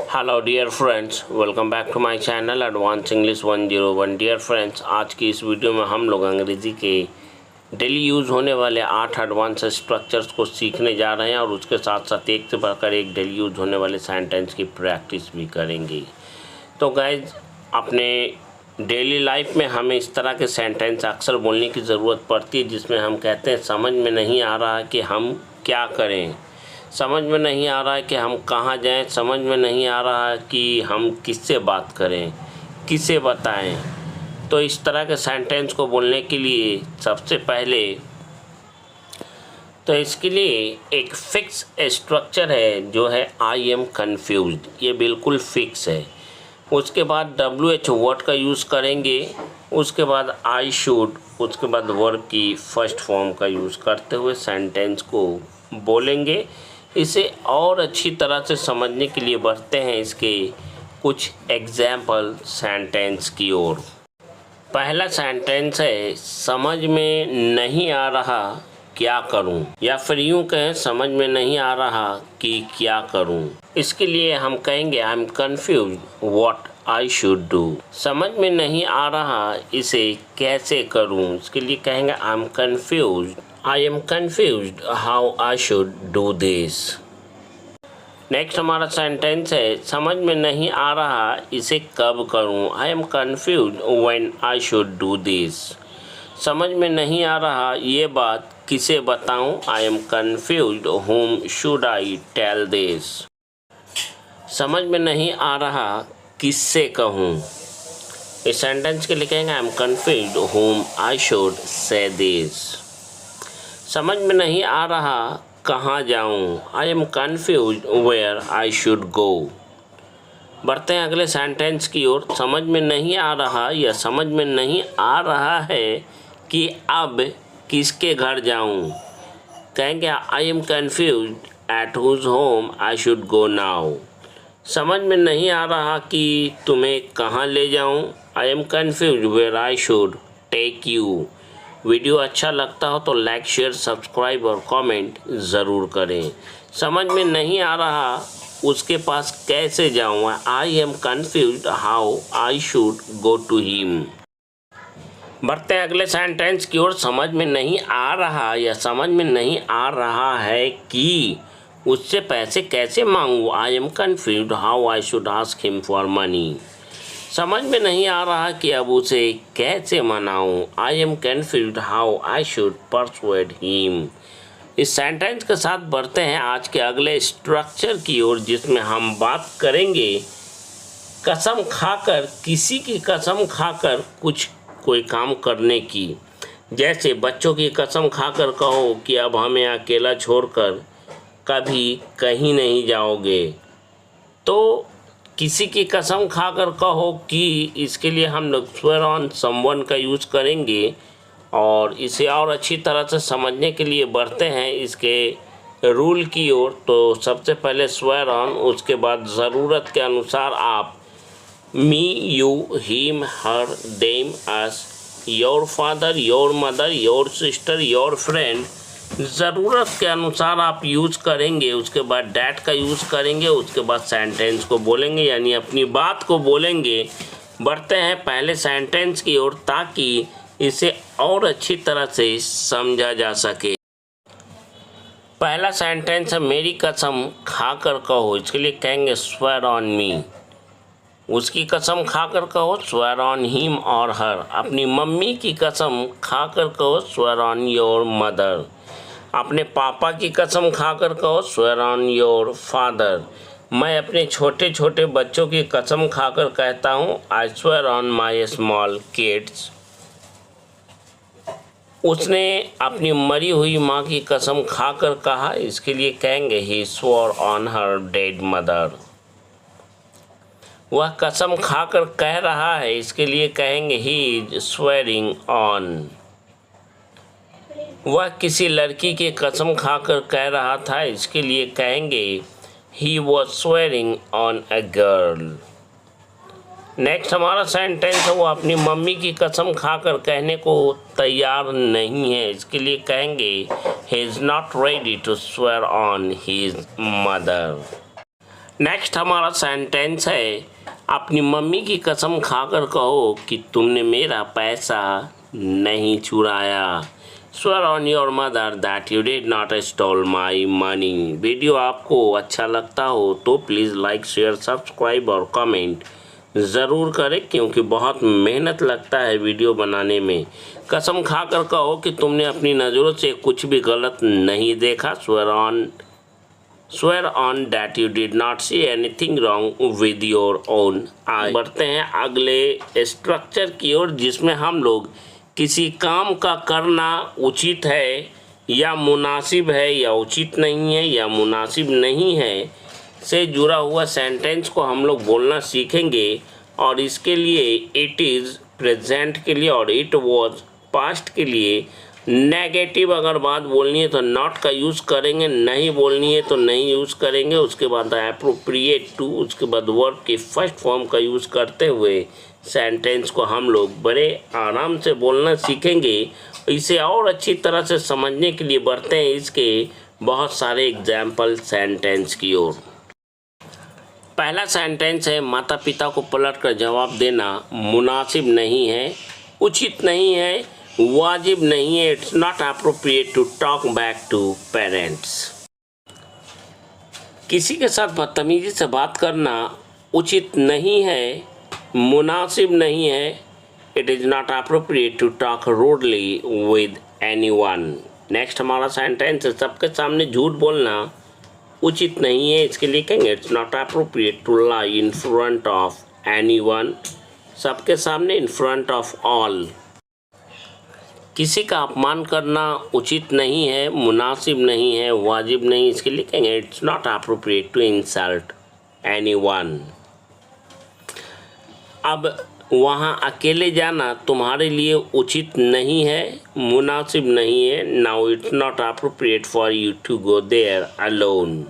Hello dear friends, welcome back to my channel advance English 101। Dear friends, आज की इस video में हम लोग अंग्रेज़ी के डेली यूज़ होने वाले 8 एडवांस स्ट्रक्चर्स को सीखने जा रहे हैं और उसके साथ साथ एक से बढ़कर एक डेली यूज़ होने वाले सेंटेंस की प्रैक्टिस भी करेंगे। तो गाइज, अपने डेली लाइफ में हमें इस तरह के सेंटेंस अक्सर बोलने की ज़रूरत पड़ती है जिसमें हम कहते हैं समझ में नहीं आ रहा कि हम क्या करें, समझ में नहीं आ रहा है कि हम कहाँ जाएं, समझ में नहीं आ रहा है कि हम किससे बात करें, किसे बताएं। तो इस तरह के सेंटेंस को बोलने के लिए सबसे पहले तो इसके लिए एक फिक्स स्ट्रक्चर है जो है आई एम कन्फ्यूज्ड। ये बिल्कुल फिक्स है। उसके बाद WH वर्ड का यूज़ करेंगे, उसके बाद आई शुड, उसके बाद वर्ब की फर्स्ट फॉर्म का यूज़ करते हुए सेंटेंस को बोलेंगे। इसे और अच्छी तरह से समझने के लिए बढ़ते हैं इसके कुछ एग्जाम्पल सेंटेंस की ओर। पहला सेंटेंस है समझ में नहीं आ रहा क्या करूं, या फिर यूं कहें समझ में नहीं आ रहा कि क्या करूं। इसके लिए हम कहेंगे I am confused what I should do. समझ में नहीं आ रहा इसे कैसे करूं, इसके लिए कहेंगे I am confused, I am confused how I should do this. Next हमारा सेंटेंस है समझ में नहीं आ रहा इसे कब करूं, I am confused when I should do this. समझ में नहीं आ रहा ये बात किसे बताऊं, I am confused whom should I tell this. समझ में नहीं आ रहा किससे कहूं, इस सेंटेंस के लिए कहेंगे I am confused whom I should say this. समझ में नहीं आ रहा कहाँ जाऊं, I am confused where I should go. बढ़ते हैं अगले सेंटेंस की ओर। समझ में नहीं आ रहा या समझ में नहीं आ रहा है कि अब किसके घर जाऊं, कहेंगे I am confused at whose home I should go now. समझ में नहीं आ रहा कि तुम्हें कहाँ ले जाऊं, I am confused where I should take you. Video अच्छा लगता हो तो लाइक, शेयर, सब्सक्राइब और कमेंट ज़रूर करें। समझ में नहीं आ रहा उसके पास कैसे जाऊँ, I am confused how I should go to him. बढ़ते हैं अगले सेंटेंस की ओर। समझ में नहीं आ रहा या समझ में नहीं आ रहा है कि उससे पैसे कैसे मांगूँ, I am confused how I should ask him for money. समझ में नहीं आ रहा कि अब उसे कैसे मनाऊं, आई am confused how I should persuade him. इस सेंटेंस के साथ बढ़ते हैं आज के अगले स्ट्रक्चर की ओर जिसमें हम बात करेंगे कसम खाकर, किसी की कसम खाकर कोई काम करने की। जैसे बच्चों की कसम खाकर कहो कि अब हमें अकेला छोड़कर कभी कहीं नहीं जाओगे। तो किसी की कसम खाकर कहो कि इसके लिए हम लोग स्वेयर ऑन समवन का यूज़ करेंगे और इसे और अच्छी तरह से समझने के लिए बढ़ते हैं इसके रूल की ओर। तो सबसे पहले स्वेयर ऑन, उसके बाद ज़रूरत के अनुसार आप me, you, him, her, them, us, your father, your mother, your sister, your friend, ज़रूरत के अनुसार आप यूज़ करेंगे। उसके बाद डैट का यूज़ करेंगे, उसके बाद सेंटेंस को बोलेंगे यानी अपनी बात को बोलेंगे। बढ़ते हैं पहले सेंटेंस की ओर ताकि इसे और अच्छी तरह से समझा जा सके। पहला सेंटेंस है मेरी कसम खाकर कहो, इसके लिए कहेंगे स्वेयर ऑन मी। उसकी कसम खाकर कहो स्वेयर ऑन हिम और हर। अपनी मम्मी की कसम खाकर कहो स्वेयर ऑन योर मदर। अपने पापा की कसम खाकर कहो स्वेयर ऑन योर फादर। मैं अपने छोटे छोटे बच्चों की कसम खाकर कहता हूँ I swear on my small kids. उसने अपनी मरी हुई माँ की कसम खाकर कहा, इसके लिए कहेंगे ही swore on her dead mother. वह कसम खाकर कह रहा है, इसके लिए कहेंगे ही इज स्वेयरिंग ऑन। वह किसी लड़की की कसम खाकर कह रहा था, इसके लिए कहेंगे he was swearing on a girl. Next हमारा सेंटेंस है वो अपनी मम्मी की कसम खाकर कहने को तैयार नहीं है, इसके लिए कहेंगे he is not ready to swear on his mother. Next हमारा सेंटेंस है, अपनी मम्मी की कसम खाकर कहो कि तुमने मेरा पैसा नहीं चुराया। Swear on your mother that you did not stall my money. Video आपको अच्छा लगता हो तो प्लीज़ लाइक, शेयर, सब्सक्राइब और कमेंट ज़रूर करें, क्योंकि बहुत मेहनत लगता है वीडियो बनाने में। कसम खाकर कहो कि तुमने अपनी नज़रों से कुछ भी गलत नहीं देखा। Swear on that you did not see anything wrong with your own eye। बढ़ते हैं अगले स्ट्रक्चर की ओर, जिसमें हम लोग किसी काम का करना उचित है या मुनासिब है या उचित नहीं है या मुनासिब नहीं है से जुड़ा हुआ सेंटेंस को हम लोग बोलना सीखेंगे। और इसके लिए इट इज़ प्रेजेंट के लिए और इट वॉज पास्ट के लिए नेगेटिव अगर बात बोलनी है तो नॉट का यूज़ करेंगे, नहीं बोलनी है तो नहीं यूज़ करेंगे। उसके बाद एप्रोप्रिएट टू, उसके बाद वर्ब के फर्स्ट फॉर्म का यूज़ करते हुए सेंटेंस को हम लोग बड़े आराम से बोलना सीखेंगे। इसे और अच्छी तरह से समझने के लिए बढ़ते हैं इसके बहुत सारे एग्जाम्पल सेंटेंस की ओर। पहला सेंटेंस है, माता पिता को पलट कर जवाब देना मुनासिब नहीं है, उचित नहीं है, वाजिब नहीं है। It's not appropriate to talk back to parents. किसी के साथ बदतमीजी से बात करना उचित नहीं है, मुनासिब नहीं है। It is not appropriate to talk rudely with anyone. Next हमारा सेंटेंस है, सबके सामने झूठ बोलना उचित नहीं है। इसके लिए कहेंगे it's not appropriate to lie in front of anyone. सबके सामने, इन फ्रंट ऑफ ऑल। किसी का अपमान करना उचित नहीं है, मुनासिब नहीं है, वाजिब नहीं। इसके लिए कहेंगे it's not appropriate to insult anyone. अब वहाँ अकेले जाना तुम्हारे लिए उचित नहीं है, मुनासिब नहीं है। Now it's not appropriate for you to go there alone.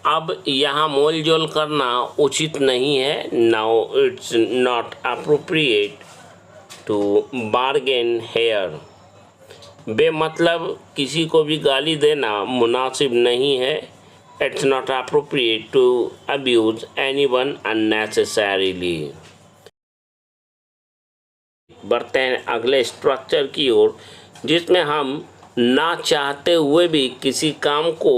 अब यहाँ मोल जोल करना उचित नहीं है। Now it's not appropriate to bargain here. बेमतलब किसी को भी गाली देना मुनासिब नहीं है। It's not appropriate to abuse anyone unnecessarily. बढ़ते हैं अगले स्ट्रक्चर की ओर, जिसमें हम ना चाहते हुए भी किसी काम को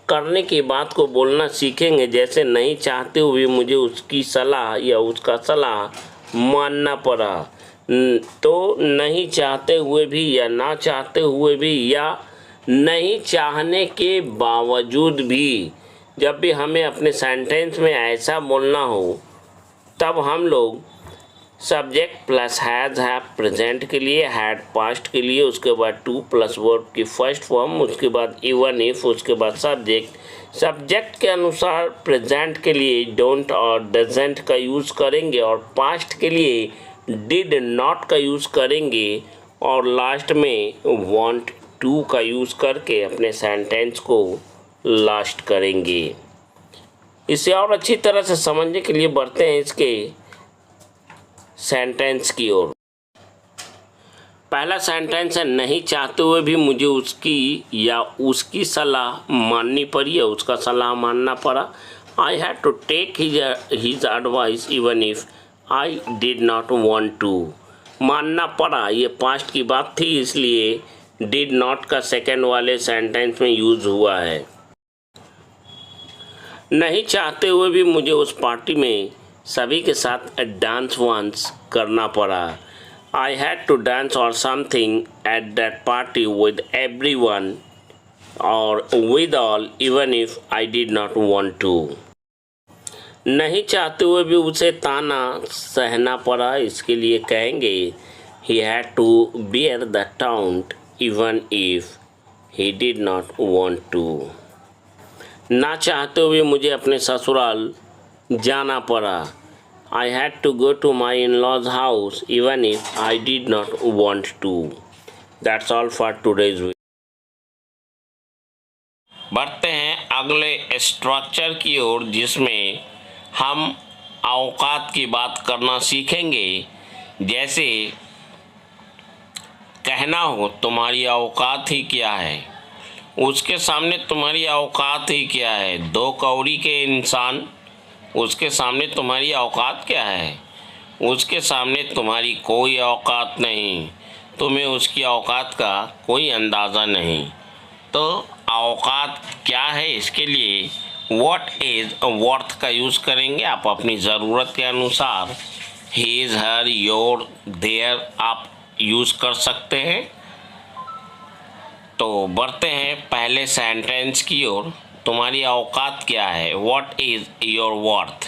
करने की बात को बोलना सीखेंगे। जैसे नहीं चाहते हुए मुझे उसकी सलाह या उसका सलाह मानना पड़ा। तो नहीं चाहते हुए भी या ना चाहते हुए भी या नहीं चाहने के बावजूद भी, जब भी हमें अपने सेंटेंस में ऐसा बोलना हो तब हम लोग subject plus has have present के लिए, हैड पास्ट के लिए, उसके बाद टू प्लस वर्ब की फर्स्ट फॉर्म, उसके बाद इवन इफ, उसके बाद सब्जेक्ट के अनुसार प्रेजेंट के लिए डोंट और डजेंट का यूज़ करेंगे और पास्ट के लिए डिड नॉट का यूज़ करेंगे और लास्ट में वांट टू का यूज़ करके अपने सेंटेंस को लास्ट करेंगे। इसे और अच्छी तरह से समझने के लिए बढ़ते हैं इसके सेंटेंस की ओर। पहला सेंटेंस है, नहीं चाहते हुए भी मुझे उसकी या उसकी सलाह माननी पड़ी या उसका सलाह मानना पड़ा। I had to take his advice even if I did not want to. मानना पड़ा, ये पास्ट की बात थी, इसलिए डिड नॉट का सेकेंड वाले सेंटेंस में यूज़ हुआ है। नहीं चाहते हुए भी मुझे उस पार्टी में सभी के साथ डांस वांस करना पड़ा। आई हैड टू डांस और something at that party with everyone और with all even if I did not want to. नहीं चाहते हुए भी उसे ताना सहना पड़ा। इसके लिए कहेंगे he had to bear the taunt even if he did not want to. ना चाहते हुए मुझे अपने ससुराल जाना पड़ा। I had to go to my in laws house even if I did not want to. That's all for today's video. बढ़ते हैं अगले स्ट्रक्चर की ओर, जिसमें हम औकात की बात करना सीखेंगे। जैसे कहना हो तुम्हारी औकात ही क्या है, उसके सामने तुम्हारी औकात ही क्या है। 2 कौड़ी के इंसान, उसके सामने तुम्हारी औकात क्या है। उसके सामने तुम्हारी कोई औकात नहीं, तुम्हें उसकी औकात का कोई अंदाज़ा नहीं। तो औकात क्या है, इसके लिए व्हाट इज़ वर्थ का यूज़ करेंगे आप अपनी ज़रूरत के अनुसार। हीज़, हर, योर, देयर आप यूज़ कर सकते हैं। तो बढ़ते हैं पहले सेंटेंस की ओर। तुम्हारी औकात क्या है, what is your worth.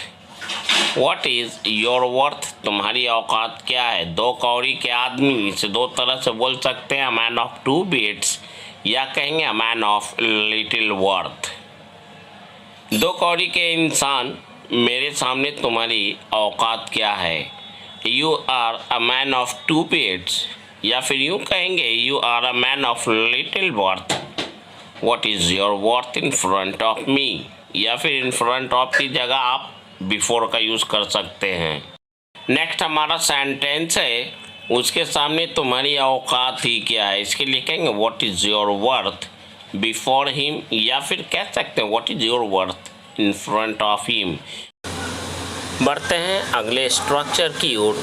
What is your worth, तुम्हारी औकात क्या है। 2 कौड़ी के आदमी, इसे 2 तरह से बोल सकते हैं, अ मैन ऑफ 2 बिट्स, या कहेंगे अ मैन ऑफ लिटिल वर्थ। 2 कौड़ी के इंसान, मेरे सामने तुम्हारी औकात क्या है। You are a man of 2 bits, या फिर यूँ कहेंगे you are a man of little worth. What is your worth in front of me, या फिर इन फ्रंट ऑफ की जगह आप बिफोर का यूज़ कर सकते हैं। नेक्स्ट हमारा सेंटेंस है, उसके सामने तुम्हारी औकात ही क्या है। इसके लिए कहेंगे what is your worth before him, या फिर कह सकते हैं what is your worth in front of him. बढ़ते हैं अगले स्ट्रक्चर की ओर,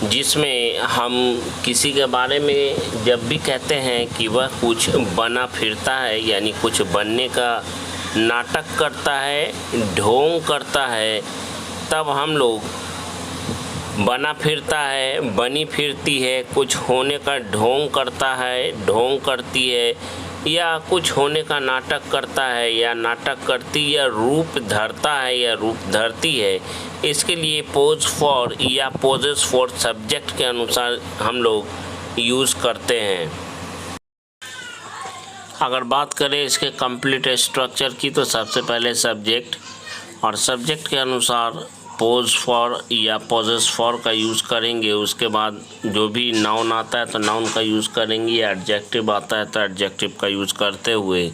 जिसमें हम किसी के बारे में जब भी कहते हैं कि वह कुछ बना फिरता है, यानी कुछ बनने का नाटक करता है, ढोंग करता है, तब हम लोग बना फिरता है, बनी फिरती है, कुछ होने का ढोंग करता है, ढोंग करती है, या कुछ होने का नाटक करता है या नाटक करती, या रूप धरता है या रूप धरती है। इसके लिए पोज फॉर या पोजेस फॉर सब्जेक्ट के अनुसार हम लोग यूज़ करते हैं। अगर बात करें इसके कंप्लीट स्ट्रक्चर की, तो सबसे पहले सब्जेक्ट, और सब्जेक्ट के अनुसार पोज फॉर या पोजेस फॉर का यूज़ करेंगे। उसके बाद जो भी नाउन आता है तो नाउन का यूज़ करेंगे, या एडजेक्टिव आता है तो एडजेक्टिव का यूज़ करते हुए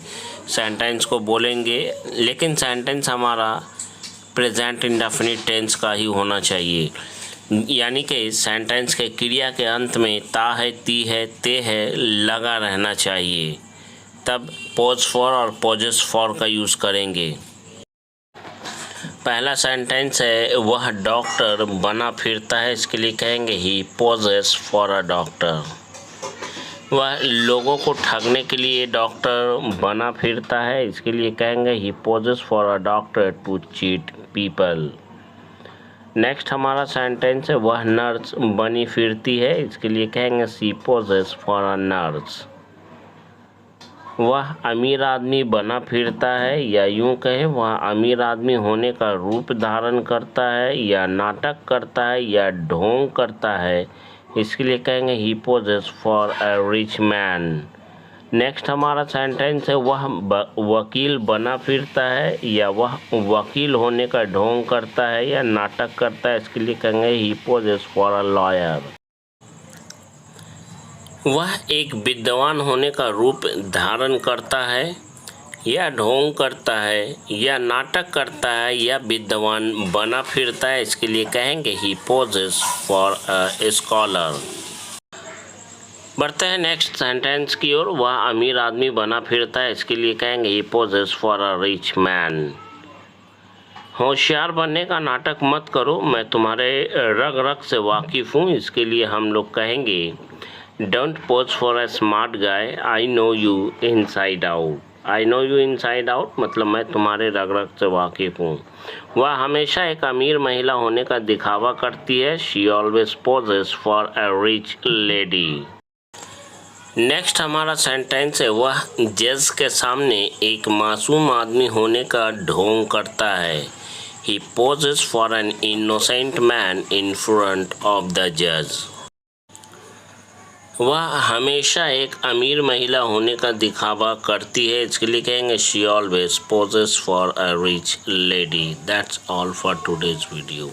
सेंटेंस को बोलेंगे। लेकिन सेंटेंस हमारा प्रेजेंट इंडेफिनिट टेंस का ही होना चाहिए, यानी कि सेंटेंस के क्रिया के अंत में ता है, ती है, ते है लगा रहना चाहिए। तब पोज फॉर और पोजेस फॉर का यूज़ करेंगे। पहला सेंटेंस है, वह डॉक्टर बना फिरता है। इसके लिए कहेंगे he poses for a doctor. वह लोगों को ठगने के लिए डॉक्टर बना फिरता है। इसके लिए कहेंगे he poses for a doctor to cheat people. Next हमारा सेंटेंस है, वह नर्स बनी फिरती है। इसके लिए कहेंगे she poses for a nurse. वह अमीर आदमी बना फिरता है, या यूँ कहें वह अमीर आदमी होने का रूप धारण करता है, या नाटक करता है, या ढोंग करता है। इसके लिए कहेंगे he poses for a rich man. Next हमारा सेंटेंस है, वह वकील बना फिरता है, या वह वकील होने का ढोंग करता है या नाटक करता है। इसके लिए कहेंगे he poses for a lawyer. वह एक विद्वान होने का रूप धारण करता है, या ढोंग करता है, या नाटक करता है, या विद्वान बना फिरता है। इसके लिए कहेंगे he poses for a scholar. बढ़ते हैं नेक्स्ट सेंटेंस की ओर, वह अमीर आदमी बना फिरता है। इसके लिए कहेंगे he poses for a rich man. होशियार बनने का नाटक मत करो, मैं तुम्हारे रग रग से वाकिफ़ हूँ। इसके लिए हम लोग कहेंगे don't pose for a smart guy, I know you inside out. I know you inside out मतलब मैं तुम्हारे रग रग से वाकिफ़ हूँ। वह हमेशा एक अमीर महिला होने का दिखावा करती है। She always poses for a rich lady. Next हमारा सेंटेंस है, वह जज के सामने एक मासूम आदमी होने का ढोंग करता है। He poses for an innocent man in front of the जज। वह हमेशा एक अमीर महिला होने का दिखावा करती है। इसके लिए कहेंगे she always poses for a rich lady. That's all for today's video.